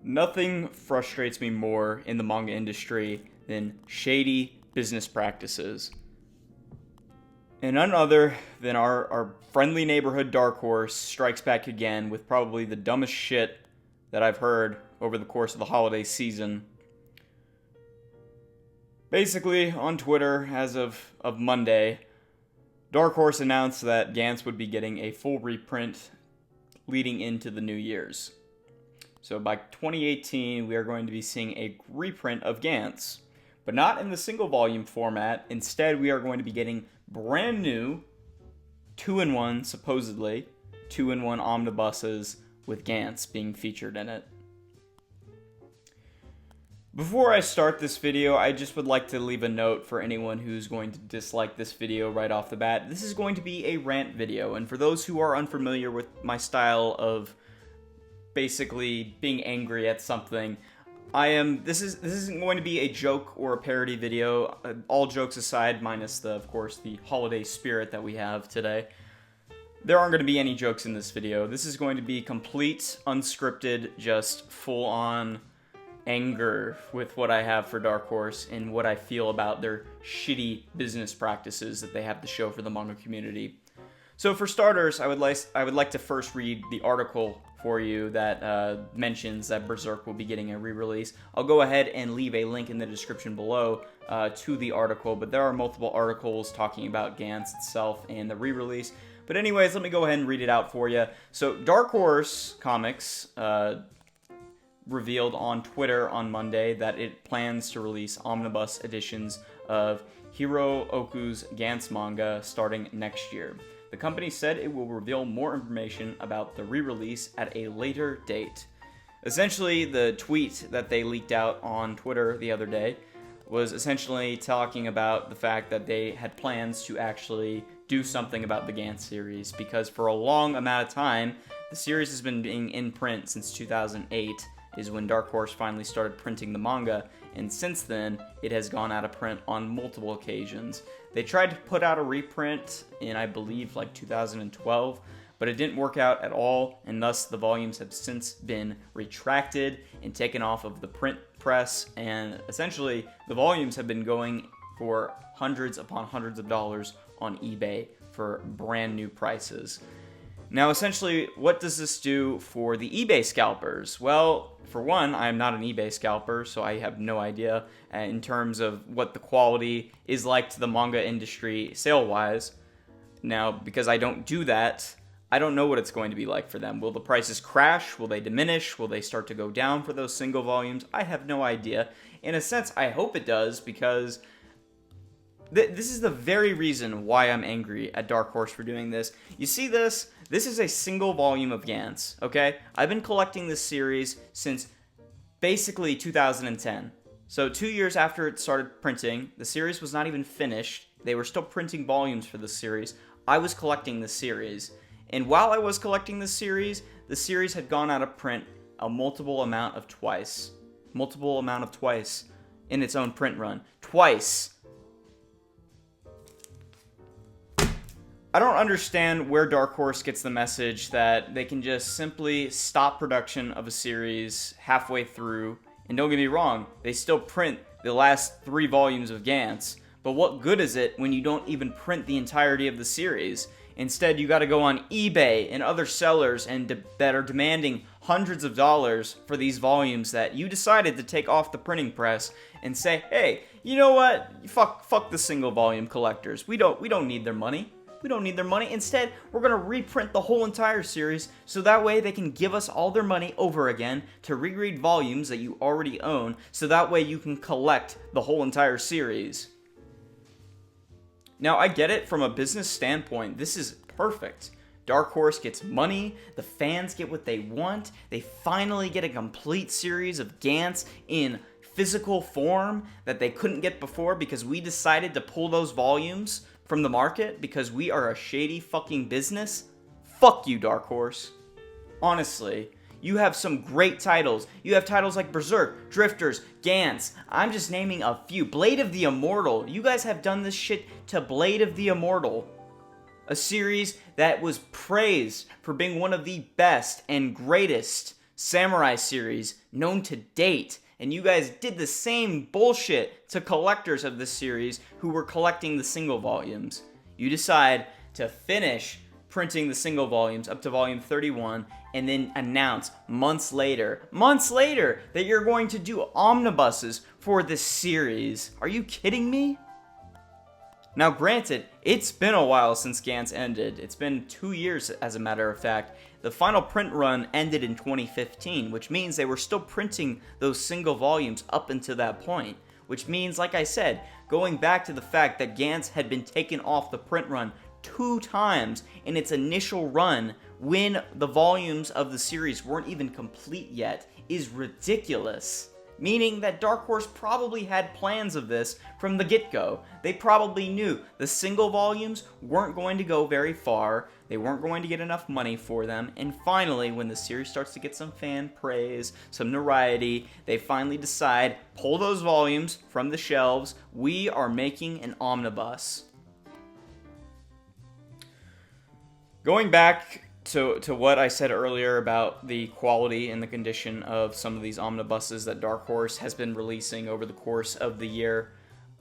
Nothing frustrates me more in the manga industry than shady business practices. And none other than our friendly neighborhood Dark Horse strikes back again with probably the dumbest shit that I've heard over the course of the holiday season. Basically, on Twitter, as of Monday, Dark Horse announced that Gantz would be getting a full reprint leading into the New Year's. So by 2018, we are going to be seeing a reprint of Gantz, but not in the single volume format. Instead, we are going to be getting brand new 2-in-1, supposedly, 2-in-1 omnibuses with Gantz being featured in it. Before I start this video, I just would like to leave a note for anyone who's going to dislike this video right off the bat. This is going to be a rant video, and for those who are unfamiliar with my style of basically being angry at something, this isn't going to be a joke or a parody video, all jokes aside, minus of course, the holiday spirit that we have today. There aren't going to be any jokes in this video. This is going to be complete, unscripted, just full-on anger with what I have for Dark Horse and what I feel about their shitty business practices that they have to show for the manga community. So for starters, I would like to first read the article for you that mentions that Berserk will be getting a re-release. I'll go ahead and leave a link in the description below to the article, but there are multiple articles talking about Gantz itself and the re-release. But anyways, let me go ahead and read it out for you. So Dark Horse Comics revealed on Twitter on Monday that it plans to release omnibus editions of Hiro Oku's Gantz manga starting next year. The company said it will reveal more information about the re-release at a later date. Essentially, the tweet that they leaked out on Twitter the other day was essentially talking about the fact that they had plans to actually do something about the Gantz series, because for a long amount of time, the series has been being in print since 2008, is when Dark Horse finally started printing the manga, and since then, it has gone out of print on multiple occasions. They tried to put out a reprint in, I believe, like 2012, but it didn't work out at all, and thus the volumes have since been retracted and taken off of the print press, and essentially, the volumes have been going for hundreds upon hundreds of dollars on eBay for brand new prices. Now, essentially, what does this do for the eBay scalpers? Well, for one, I'm not an eBay scalper, so I have no idea in terms of what the quality is like to the manga industry sale-wise. Now, because I don't do that, I don't know what it's going to be like for them. Will the prices crash? Will they diminish? Will they start to go down for those single volumes? I have no idea. In a sense, I hope it does, because this is the very reason why I'm angry at Dark Horse for doing this. You see this? This is a single volume of Gantz, okay? I've been collecting this series since basically 2010. So 2 years after it started printing, the series was not even finished. They were still printing volumes for the series. I was collecting this series. And while I was collecting this series, the series had gone out of print a multiple amount of twice in its own print run. Twice. I don't understand where Dark Horse gets the message that they can just simply stop production of a series halfway through. And don't get me wrong, they still print the last 3 volumes of Gantz. But what good is it when you don't even print the entirety of the series? Instead, you gotta go on eBay and other sellers that are demanding hundreds of dollars for these volumes that you decided to take off the printing press and say, hey, you know what? Fuck the single volume collectors. We don't need their money. We don't need their money. Instead, we're going to reprint the whole entire series so that way they can give us all their money over again to reread volumes that you already own, so that way you can collect the whole entire series. Now, I get it from a business standpoint. This is perfect. Dark Horse gets money, the fans get what they want, they finally get a complete series of Gantz in physical form that they couldn't get before because we decided to pull those volumes from the market because we are a shady fucking business. Fuck you, Dark Horse. Honestly, you have some great titles. You have titles like Berserk, Drifters, Gantz. I'm just naming a few. Blade of the Immortal. You guys have done this shit to Blade of the Immortal. A series that was praised for being one of the best and greatest samurai series known to date. And you guys did the same bullshit to collectors of this series who were collecting the single volumes. You decide to finish printing the single volumes up to volume 31 and then announce months later that you're going to do omnibuses for this series. Are you kidding me? Now granted, it's been a while since Gantz ended. It's been 2 years as a matter of fact. The final print run ended in 2015, which means they were still printing those single volumes up until that point. Which means, like I said, going back to the fact that Gantz had been taken off the print run 2 times in its initial run when the volumes of the series weren't even complete yet is ridiculous. Meaning that Dark Horse probably had plans of this from the get-go. They probably knew the single volumes weren't going to go very far, they weren't going to get enough money for them, and finally, when the series starts to get some fan praise, some notoriety, they finally decide, pull those volumes from the shelves, we are making an omnibus. Going back to what I said earlier about the quality and the condition of some of these omnibuses that Dark Horse has been releasing over the course of the year,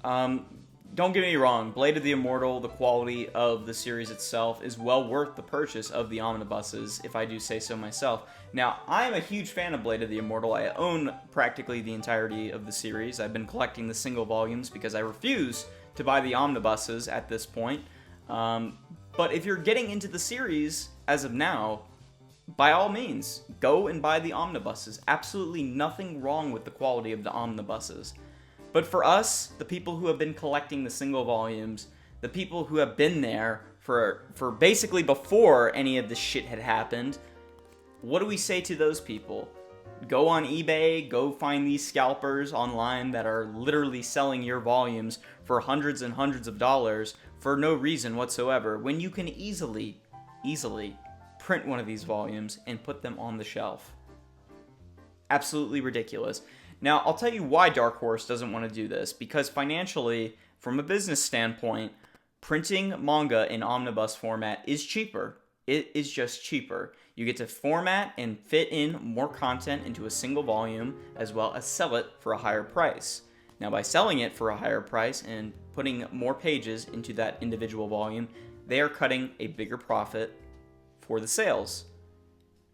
don't get me wrong, Blade of the Immortal, the quality of the series itself is well worth the purchase of the omnibuses, if I do say so myself. Now, I am a huge fan of Blade of the Immortal. I own practically the entirety of the series. I've been collecting the single volumes because I refuse to buy the omnibuses at this point. But if you're getting into the series as of now, by all means, go and buy the omnibuses. Absolutely nothing wrong with the quality of the omnibuses. But for us, the people who have been collecting the single volumes, the people who have been there for basically before any of this shit had happened, what do we say to those people? Go on eBay, go find these scalpers online that are literally selling your volumes for hundreds and hundreds of dollars for no reason whatsoever, when you can easily print one of these volumes and put them on the shelf. Absolutely ridiculous. Now, I'll tell you why Dark Horse doesn't want to do this, because financially, from a business standpoint, printing manga in omnibus format is cheaper. It is just cheaper. You get to format and fit in more content into a single volume, as well as sell it for a higher price. Now, by selling it for a higher price and putting more pages into that individual volume, they are cutting a bigger profit for the sales.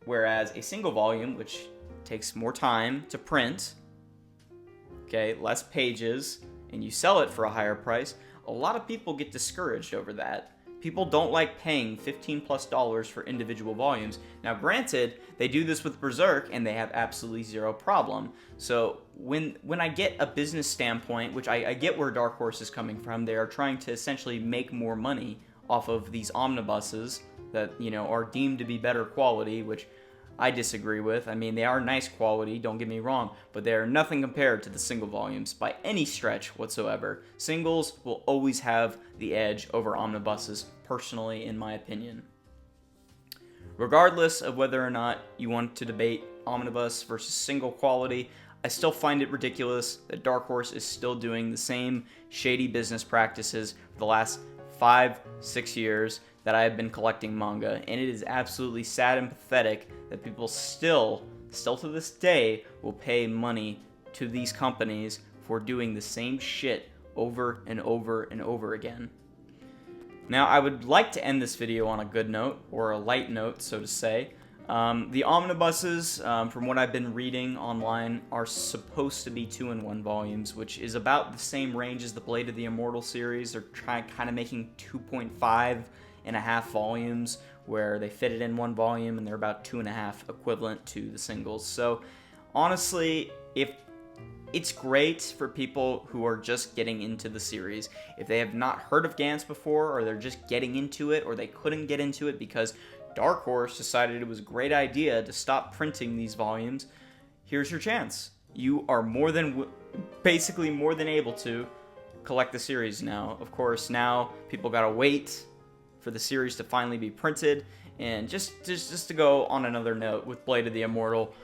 Whereas a single volume, which takes more time to print, okay, less pages, and you sell it for a higher price, a lot of people get discouraged over that. People don't like paying $15+ for individual volumes. Now, granted, they do this with Berserk, and they have absolutely zero problem. So when I get a business standpoint, which I get where Dark Horse is coming from, they are trying to essentially make more money off of these omnibuses that, you know, are deemed to be better quality, which I disagree with. I mean, they are nice quality, don't get me wrong, but they are nothing compared to the single volumes by any stretch whatsoever. Singles will always have the edge over omnibuses, personally, in my opinion. Regardless of whether or not you want to debate omnibus versus single quality, I still find it ridiculous that Dark Horse is still doing the same shady business practices for the last 5-6 years that I have been collecting manga, and it is absolutely sad and pathetic that people still to this day will pay money to these companies for doing the same shit over and over and over again. Now, I would like to end this video on a good note, or a light note, so to say. The omnibuses, from what I've been reading online, are supposed to be 2-in-1 volumes, which is about the same range as the Blade of the Immortal series. They're kind of making 2.5 volumes, where they fit it in one volume, and they're about 2.5 equivalent to the singles. So, honestly, if it's great for people who are just getting into the series. If they have not heard of Gantz before, or they're just getting into it, or they couldn't get into it because Dark Horse decided it was a great idea to stop printing these volumes, here's your chance. You are basically more than able to collect the series now. Of course, now people gotta wait for the series to finally be printed. And just to go on another note with Blade of the Immortal,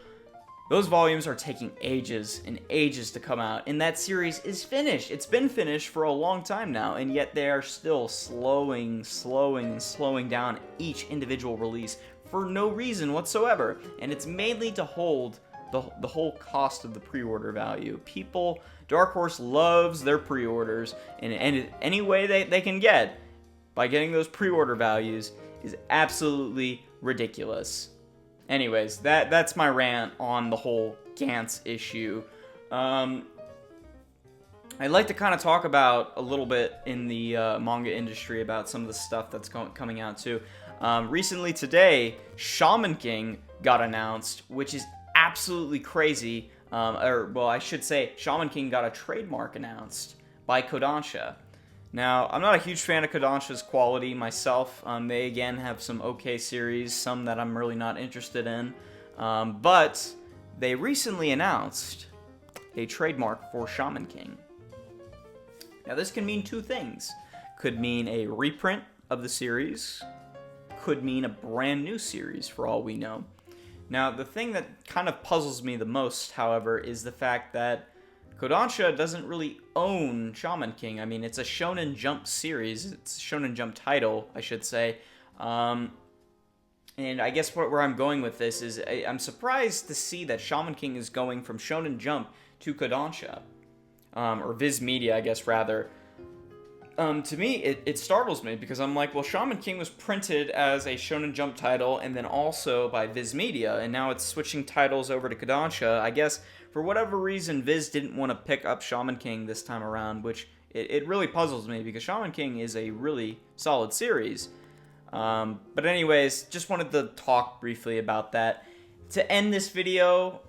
those volumes are taking ages and ages to come out, and that series is finished. It's been finished for a long time now, and yet they are still slowing down each individual release for no reason whatsoever, and it's mainly to hold the whole cost of the pre-order value. Dark Horse loves their pre-orders, and any way they can get by getting those pre-order values is absolutely ridiculous. Anyways, that's my rant on the whole Gantz issue. I'd like to kind of talk about a little bit in the manga industry about some of the stuff that's coming out too. Recently today, Shaman King got announced, which is absolutely crazy. I should say Shaman King got a trademark announced by Kodansha. Now, I'm not a huge fan of Kodansha's quality myself. They, again, have some okay series, some that I'm really not interested in. But they recently announced a trademark for Shaman King. Now, this can mean two things. Could mean a reprint of the series. Could mean a brand new series, for all we know. Now, the thing that kind of puzzles me the most, however, is the fact that Kodansha doesn't really own Shaman King. I mean, it's a Shonen Jump series. It's a Shonen Jump title, I should say. And I guess where I'm going with this is I'm surprised to see that Shaman King is going from Shonen Jump to Kodansha. Or Viz Media, I guess, rather. To me, it startles me because I'm like, well, Shaman King was printed as a Shonen Jump title and then also by Viz Media, and now it's switching titles over to Kodansha. I guess for whatever reason, Viz didn't want to pick up Shaman King this time around, which it really puzzles me because Shaman King is a really solid series. But anyways, just wanted to talk briefly about that. To end this video,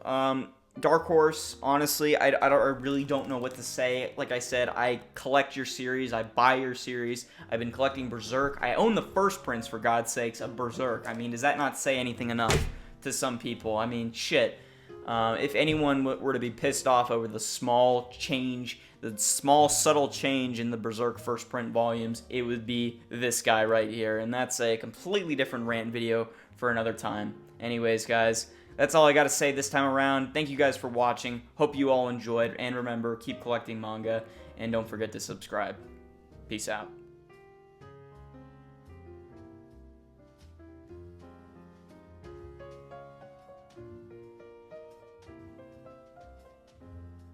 Dark Horse, honestly, I really don't know what to say. Like I said, I collect your series, I buy your series. I've been collecting Berserk. I own the first prints, for God's sakes, of Berserk. I mean, does that not say anything enough to some people? I mean, shit. If anyone were to be pissed off over the small subtle change in the Berserk first print volumes, it would be this guy right here. And that's a completely different rant video for another time. Anyways, guys, that's all I got to say this time around. Thank you guys for watching. Hope you all enjoyed. And remember, keep collecting manga. And don't forget to subscribe. Peace out.